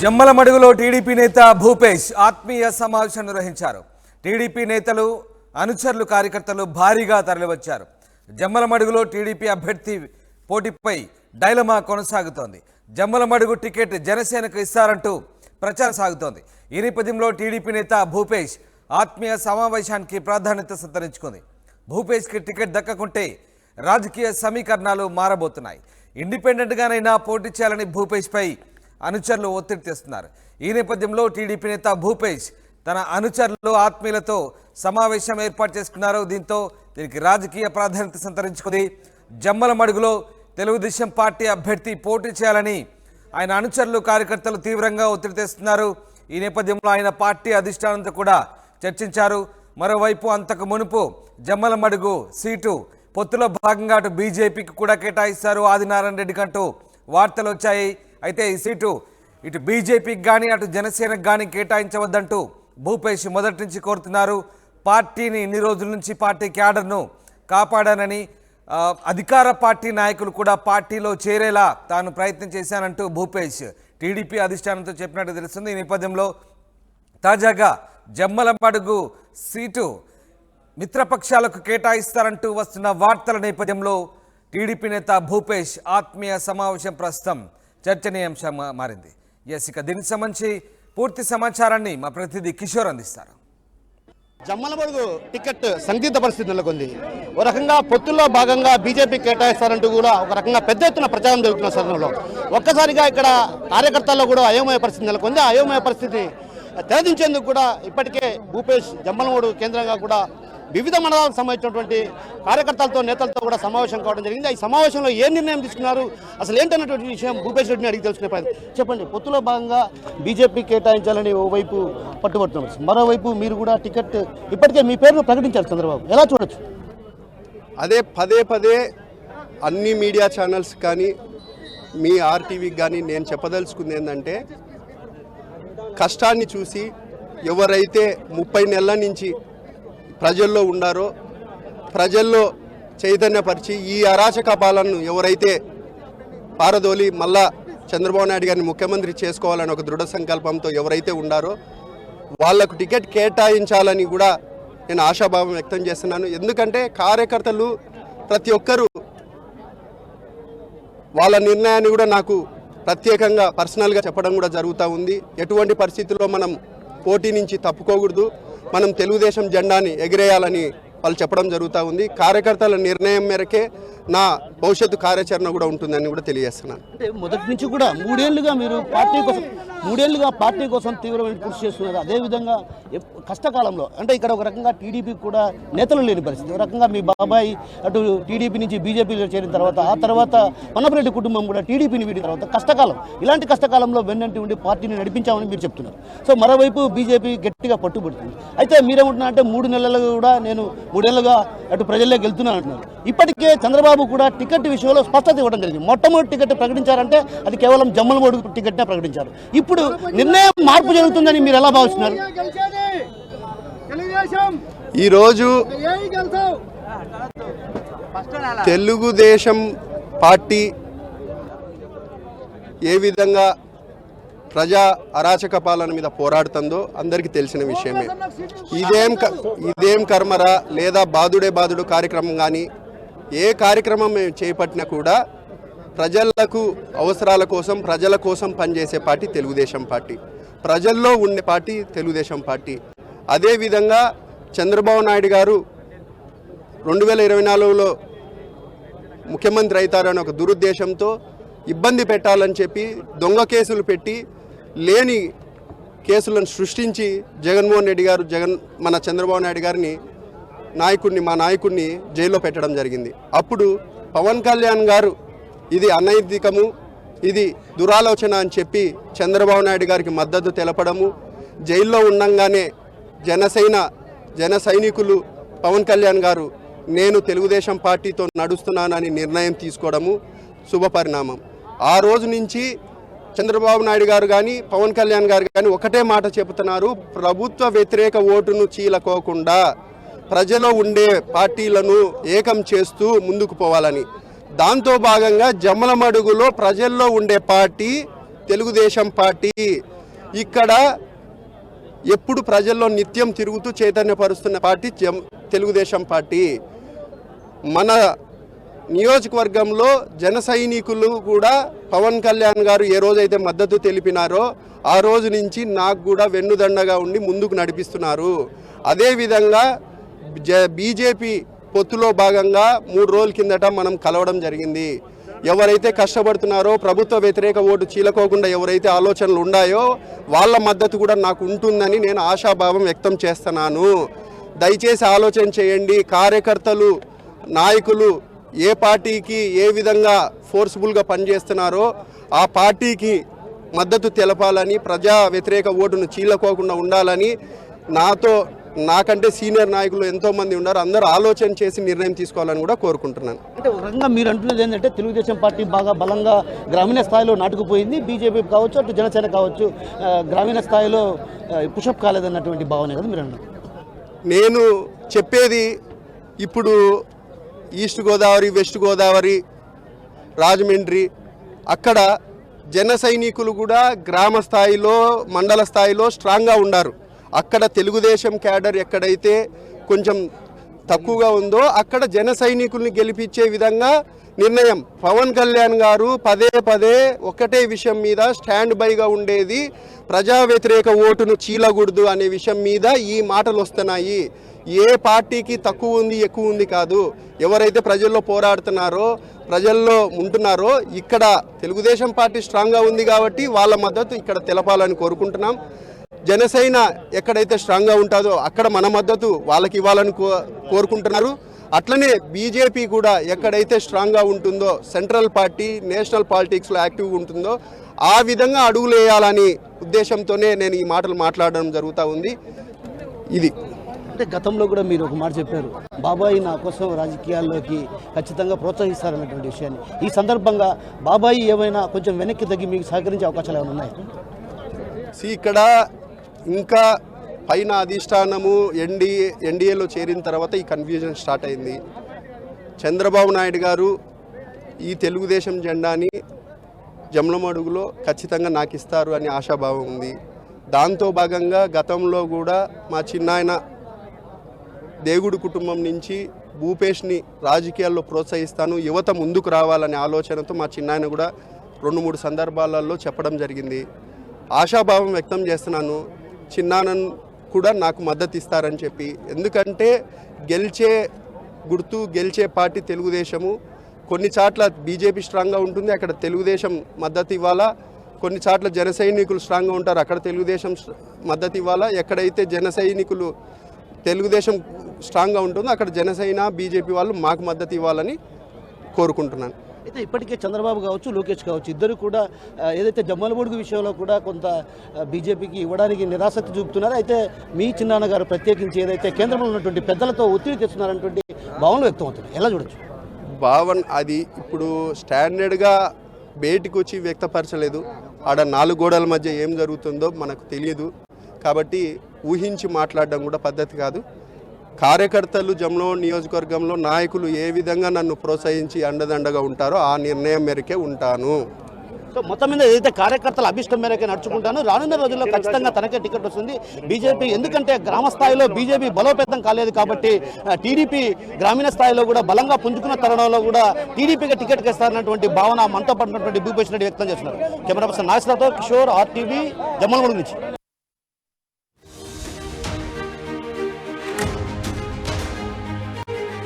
జమ్మలమడుగులో TDP నేత భూపేష్ ఆత్మీయ సమావేశం నిర్వహించారు. టీడీపీ నేతలు, అనుచరులు, కార్యకర్తలు భారీగా తరలివచ్చారు. జమ్మలమడుగులో టీడీపీ అభ్యర్థి పోటీపై డైలమా కొనసాగుతోంది. జమ్మలమడుగు టికెట్ జనసేనకు ఇస్తారంటూ ప్రచారం సాగుతోంది. ఈ నేపథ్యంలో టీడీపీ నేత భూపేష్ ఆత్మీయ సమావేశానికి ప్రాధాన్యత సంతరించుకుంది. భూపేష్కి టికెట్ దక్కకుంటే రాజకీయ సమీకరణాలు మారబోతున్నాయి. ఇండిపెండెంట్గానైనా పోటీ చేయాలని భూపేష్పై అనుచరులు ఒత్తిడి తెస్తున్నారు. ఈ నేపథ్యంలో టీడీపీ నేత భూపేష్ తన అనుచరులు, ఆత్మీయులతో సమావేశం ఏర్పాటు చేసుకున్నారు. దీనికి రాజకీయ ప్రాధాన్యత సంతరించుకుంది. జమ్మలమడుగులో తెలుగుదేశం పార్టీ అభ్యర్థి పోటీ చేయాలని ఆయన అనుచరులు, కార్యకర్తలు తీవ్రంగా ఒత్తిడి తెస్తున్నారు. ఈ నేపథ్యంలో ఆయన పార్టీ అధిష్టానంతో కూడా చర్చించారు. మరోవైపు అంతకు మునుపు జమ్మలమడుగు సీటు పొత్తులో భాగంగా అటు బీజేపీకి కూడా కేటాయిస్తారు ఆదినారాయణ రెడ్డి కంటూ వార్తలు వచ్చాయి. అయితే ఈ సీటు ఇటు బీజేపీకి కానీ అటు జనసేనకు కానీ కేటాయించవద్దంటూ భూపేష్ మొదటి నుంచి కోరుతున్నారు. పార్టీని ఇన్ని రోజుల నుంచి పార్టీ క్యాడర్ను కాపాడానని, అధికార పార్టీ నాయకులు కూడా పార్టీలో చేరేలా తాను ప్రయత్నం చేశానంటూ భూపేష్ టీడీపీ అధిష్టానంతో చెప్పినట్టు తెలుస్తుంది. ఈ నేపథ్యంలో తాజాగా జమ్మలమడుగు సీటు మిత్రపక్షాలకు కేటాయిస్తారంటూ వస్తున్న వార్తల నేపథ్యంలో టీడీపీ నేత భూపేష్ ఆత్మీయ సమావేశం ప్రస్తుతం చర్చనీయాంశంగా మారింది. ఇక దీనికి సంబంధించి పూర్తి సమాచారాన్ని మా ప్రతినిధి కిషోర్ అందిస్తారు. జమ్మలమడుగు టికెట్ సందిగ్ధ పరిస్థితి నెలకొంది. ఓ రకంగా పొత్తుల్లో భాగంగా బీజేపీ కేటాయిస్తారంటూ కూడా ఒక రకంగా పెద్ద ఎత్తున ప్రచారం జరుగుతున్న సమయంలో ఒక్కసారిగా ఇక్కడ కార్యకర్తల్లో కూడా అయోమయ పరిస్థితి నెలకొంది. ఆ అయోమయ పరిస్థితిని తెరదించేందుకు కూడా ఇప్పటికే భూపేష్ జమ్మలమడుగు కేంద్రంగా కూడా వివిధ మండలాలకు సంబంధించినటువంటి కార్యకర్తలతో, నేతలతో కూడా సమావేశం కావడం జరిగింది. ఈ సమావేశంలో ఏ నిర్ణయం తీసుకున్నారు, అసలు ఏంటన్నటువంటి విషయం భూపేష్ రెడ్డిని అడిగి తెలుసుకునే ప్రయత్నం. చెప్పండి, పొత్తులో భాగంగా బీజేపీ కేటాయించాలని ఓవైపు పట్టుబడుతున్నారు, మరోవైపు మీరు కూడా టికెట్ ఇప్పటికే మీ పేరును ప్రకటించారు చంద్రబాబు, ఎలా చూడొచ్చు? అదే పదే పదే అన్ని మీడియా ఛానల్స్ కానీ మీ ఆర్టీవీకి కానీ నేను చెప్పదలుచుకుంది ఏంటంటే, కష్టాన్ని చూసి ఎవరైతే 30 నెలల నుంచి ప్రజల్లో ఉన్నారో, ప్రజల్లో చైతన్యపరిచి ఈ అరాచక పాలనను ఎవరైతే పారదోలి మళ్ళా చంద్రబాబు నాయుడు గారిని ముఖ్యమంత్రి చేసుకోవాలని ఒక దృఢ సంకల్పంతో ఎవరైతే ఉన్నారో వాళ్లకు టికెట్ కేటాయించాలని కూడా నేను ఆశాభావం వ్యక్తం చేస్తున్నాను. ఎందుకంటే కార్యకర్తలు ప్రతి ఒక్కరూ వాళ్ళ నిర్ణయాన్ని కూడా నాకు ప్రత్యేకంగా పర్సనల్గా చెప్పడం కూడా జరుగుతూ ఉంది. ఎటువంటి పరిస్థితుల్లో మనం పోటీ నుంచి తప్పుకోకూడదు, మనం తెలుగుదేశం జెండాని ఎగిరేయాలని వాళ్ళు చెప్పడం జరుగుతూ ఉంది. కార్యకర్తల నిర్ణయం మేరకే నా భవిష్యత్తు కార్యాచరణ కూడా ఉంటుందని కూడా తెలియజేస్తున్నాను. అంటే మొదటి నుంచి కూడా మీరు పార్టీ కోసం తీవ్రమైన కృషి చేస్తున్నారు. అదేవిధంగా కష్టకాలంలో అంటే ఇక్కడ ఒక రకంగా టీడీపీకి కూడా నేతలు లేని పరిస్థితి, ఒక రకంగా మీ బాబాయ్ అటు టీడీపీ నుంచి బీజేపీలో చేరిన తర్వాత, ఆ తర్వాత మన్నపరెడ్డి కుటుంబం కూడా టీడీపీని వీడిన తర్వాత కష్టకాలం, ఇలాంటి కష్టకాలంలో వెన్నంటి ఉండి పార్టీని నడిపించామని మీరు చెప్తున్నారు. సో మరోవైపు బీజేపీ గట్టిగా పట్టుబడుతుంది. అయితే మీరేమంటున్నా అంటే 3 నెలలు కూడా నేను 3 ఏళ్ళుగా అటు ప్రజల్లోకి వెళ్తున్నాను అంటున్నారు. ఇప్పటికే చంద్రబాబు కూడా టికెట్ విషయంలో స్పష్టత ఇవ్వడం జరిగింది. మొట్టమొదటి టికెట్ ప్రకటించారంటే అది కేవలం జమ్మలమడుగు టికెట్నే ప్రకటించారు. ఇప్పుడు నిర్ణయం మార్పు జరుగుతుందని మీరు ఎలా భావిస్తున్నారు? ఈరోజు తెలుగుదేశం పార్టీ ఏ విధంగా ప్రజా అరాచక పాలన మీద పోరాడుతుందో అందరికీ తెలిసిన విషయమే. ఇదేం కర్మరా లేదా బాదుడు కార్యక్రమం కానీ ఏ కార్యక్రమం మేము చేపట్టినా కూడా ప్రజలకు అవసరాల కోసం, ప్రజల కోసం పనిచేసే పార్టీ తెలుగుదేశం పార్టీ, ప్రజల్లో ఉండే పార్టీ తెలుగుదేశం పార్టీ. అదేవిధంగా చంద్రబాబు నాయుడు గారు 2024లో ముఖ్యమంత్రి అవుతారని ఒక దురుద్దేశంతో ఇబ్బంది పెట్టాలని చెప్పి దొంగ కేసులు పెట్టి లేని కేసులను సృష్టించి జగన్మోహన్ రెడ్డి గారు మన చంద్రబాబు నాయుడు గారిని మా నాయకుడిని జైల్లో పెట్టడం జరిగింది. అప్పుడు పవన్ కళ్యాణ్ గారు ఇది అనైతికము, ఇది దురాలోచన అని చెప్పి చంద్రబాబు నాయుడు గారికి మద్దతు తెలపడము, జైల్లో ఉండంగానే జన సైనికులు పవన్ కళ్యాణ్ గారు నేను తెలుగుదేశం పార్టీతో నడుస్తున్నానని నిర్ణయం తీసుకోవడము శుభపరిణామం. ఆ రోజు నుంచి చంద్రబాబు నాయుడు గారు కానీ పవన్ కళ్యాణ్ గారు కానీ ఒకటే మాట చెబుతున్నారు, ప్రభుత్వ వ్యతిరేక ఓటును చీలకోకుండా ప్రజలో ఉండే పార్టీలను ఏకం చేస్తూ ముందుకు పోవాలని. దాంతో భాగంగా జమ్మలమడుగులో ప్రజల్లో ఉండే పార్టీ తెలుగుదేశం పార్టీ. ఇక్కడ ఎప్పుడు ప్రజల్లో నిత్యం తిరుగుతూ చైతన్యపరుస్తున్న పార్టీ తెలుగుదేశం పార్టీ. మన నియోజకవర్గంలో జన సైనికులు కూడా పవన్ కళ్యాణ్ గారు ఏ రోజైతే మద్దతు తెలిపినారో ఆ రోజు నుంచి నాకు కూడా వెన్నుదండగా ఉండి ముందుకు నడిపిస్తున్నారు. అదేవిధంగా బీజేపీ పొత్తులో భాగంగా 3 రోజుల కిందట మనం కలవడం జరిగింది. ఎవరైతే కష్టపడుతున్నారో ప్రభుత్వ వ్యతిరేక ఓటు చీలకోకుండా ఎవరైతే ఆలోచనలు ఉన్నాయో వాళ్ళ మద్దతు కూడా నాకు ఉంటుందని నేను ఆశాభావం వ్యక్తం చేస్తున్నాను. దయచేసి ఆలోచన చేయండి. కార్యకర్తలు, నాయకులు ఏ పార్టీకి ఏ విధంగా ఫోర్స్ఫుల్గా పనిచేస్తున్నారో ఆ పార్టీకి మద్దతు తెలపాలని, ప్రజా వ్యతిరేక ఓటును చీలకోకుండా ఉండాలని నాకంటే సీనియర్ నాయకులు ఎంతోమంది ఉన్నారు. అందరూ ఆలోచన చేసి నిర్ణయం తీసుకోవాలని కూడా కోరుకుంటున్నాను. అంటే ఒక రకంగా మీరు అంటున్నది ఏంటంటే తెలుగుదేశం పార్టీ బాగా బలంగా గ్రామీణ స్థాయిలో నాటుకుపోయింది. బీజేపీ కావచ్చు, అటు జనసేన కావచ్చు, గ్రామీణ స్థాయిలో పుషప్ కాలేదన్నటువంటి భావన కదా మీరు అన్నారు. నేను చెప్పేది ఇప్పుడు ఈస్ట్ గోదావరి, వెస్ట్ గోదావరి, రాజమండ్రి అక్కడ జన సైనికులు కూడా గ్రామ స్థాయిలో, మండల స్థాయిలో స్ట్రాంగ్గా ఉన్నారు. అక్కడ తెలుగుదేశం క్యాడర్ ఎక్కడైతే కొంచెం తక్కువగా ఉందో అక్కడ జన సైనికుల్ని గెలిపించే విధంగా నిర్ణయం. పవన్ కళ్యాణ్ గారు పదే పదే ఒకటే విషయం మీద స్టాండ్ బైగా ఉండేది, ప్రజా వ్యతిరేక ఓటును చీలకూడదు అనే విషయం మీద ఈ మాటలు వస్తున్నాయి. ఏ పార్టీకి తక్కువ ఉంది ఎక్కువ ఉంది కాదు. ఎవరైతే ప్రజల్లో పోరాడుతున్నారో, ప్రజల్లో ఉంటున్నారో ఇక్కడ తెలుగుదేశం పార్టీ స్ట్రాంగ్గా ఉంది కాబట్టి వాళ్ళ మద్దతు ఇక్కడ తెలపాలని కోరుకుంటున్నాం. జనసేన ఎక్కడైతే స్ట్రాంగ్గా ఉంటుందో అక్కడ మన మద్దతు వాళ్ళకి ఇవ్వాలని కోరుకుంటున్నారు. అట్లనే బీజేపీ కూడా ఎక్కడైతే స్ట్రాంగ్గా ఉంటుందో, సెంట్రల్ పార్టీ నేషనల్ పాలిటిక్స్లో యాక్టివ్గా ఉంటుందో ఆ విధంగా అడుగులు వేయాలని ఉద్దేశంతోనే నేను ఈ మాటలు మాట్లాడడం జరుగుతూ ఉంది. ఇది అంటే గతంలో కూడా మీరు ఒక మాట చెప్పారు, బాబాయి నా కోసం రాజకీయాల్లోకి ఖచ్చితంగా ప్రోత్సహిస్తారన్నటువంటి విషయాన్ని. ఈ సందర్భంగా బాబాయి ఏమైనా కొంచెం వెనక్కి తగ్గి మీకు సహకరించే అవకాశాలు ఏమైనా ఉన్నాయి? ఇక్కడ ఇంకా పైన అధిష్టానము ఎన్డీఏలో చేరిన తర్వాత ఈ కన్ఫ్యూజన్ స్టార్ట్ అయింది. చంద్రబాబు నాయుడు గారు ఈ తెలుగుదేశం జెండాని జమలమడుగులో ఖచ్చితంగా నాకు ఇస్తారు అని ఆశాభావం ఉంది. దాంతో భాగంగా గతంలో కూడా మా చిన్నాయన దేవుడి కుటుంబం నుంచి భూపేష్ని రాజకీయాల్లో ప్రోత్సహిస్తాను, యువత ముందుకు రావాలనే ఆలోచనతో మా చిన్నాయన కూడా 2-3 సందర్భాలలో చెప్పడం జరిగింది. ఆశాభావం వ్యక్తం చేస్తున్నాను, చిన్నానన్ కూడా నాకు మద్దతు ఇస్తారని చెప్పి. ఎందుకంటే గెలిచే గుర్తు, గెలిచే పార్టీ తెలుగుదేశము. కొన్ని చాట్ల బీజేపీ స్ట్రాంగ్గా ఉంటుంది, అక్కడ తెలుగుదేశం మద్దతు ఇవ్వాలా. కొన్ని చాట్ల జన సైనికులు స్ట్రాంగ్గా ఉంటారు, అక్కడ తెలుగుదేశం మద్దతు ఇవ్వాలా. ఎక్కడైతే జన సైనికులు తెలుగుదేశం స్ట్రాంగ్గా ఉంటుందో అక్కడ జనసేన, బీజేపీ వాళ్ళు మాకు మద్దతు ఇవ్వాలని కోరుకుంటున్నాను. అయితే ఇప్పటికే చంద్రబాబు కావచ్చు, లోకేష్ కావచ్చు, ఇద్దరు కూడా ఏదైతే జమ్మలమడుగు విషయంలో కూడా కొంత బీజేపీకి ఇవ్వడానికి నిరాసక్తి చూపుతున్నారు. అయితే మీ చిన్నాన్నగారు ప్రత్యేకించి ఏదైతే కేంద్రంలో ఉన్నటువంటి పెద్దలతో ఒత్తిడి తెస్తున్నారన్నటువంటి భావనలు వ్యక్తం అవుతుంది. ఎలా చూడొచ్చు? భావన అది ఇప్పుడు స్టాండర్డ్గా బయటికి వచ్చి వ్యక్తపరచలేదు. ఆడ 4 గోడల మధ్య ఏం జరుగుతుందో మనకు తెలియదు కాబట్టి ఊహించి మాట్లాడడం కూడా పద్ధతి కాదు. కార్యకర్తలు జమ్లో నియోజకవర్గంలో నాయకులు ఏ విధంగా నన్ను ప్రోత్సహించి అండదండగా ఉంటారో ఆ నిర్ణయం మేరకే ఉంటాను. సో మొత్తం మీద ఏదైతే కార్యకర్తల అభిష్టం మేరకే నడుచుకుంటాను. రానున్న రోజుల్లో ఖచ్చితంగా తనకే టికెట్ వస్తుంది బీజేపీ. ఎందుకంటే గ్రామ స్థాయిలో బీజేపీ బలోపేతం కాలేదు కాబట్టి టీడీపీ గ్రామీణ స్థాయిలో కూడా బలంగా పుంజుకున్న తరుణంలో కూడా టీడీపీకి టికెట్ ఇస్తారన్నటువంటి భావన మనతో పడినటువంటి భూపేష్ రెడ్డి వ్యక్తం చేస్తున్నారు. కెమెరా పర్సన్ నాగేశ్వరరావుతో కిషోర్, RTV, జమ్మలమడుగు నుంచి.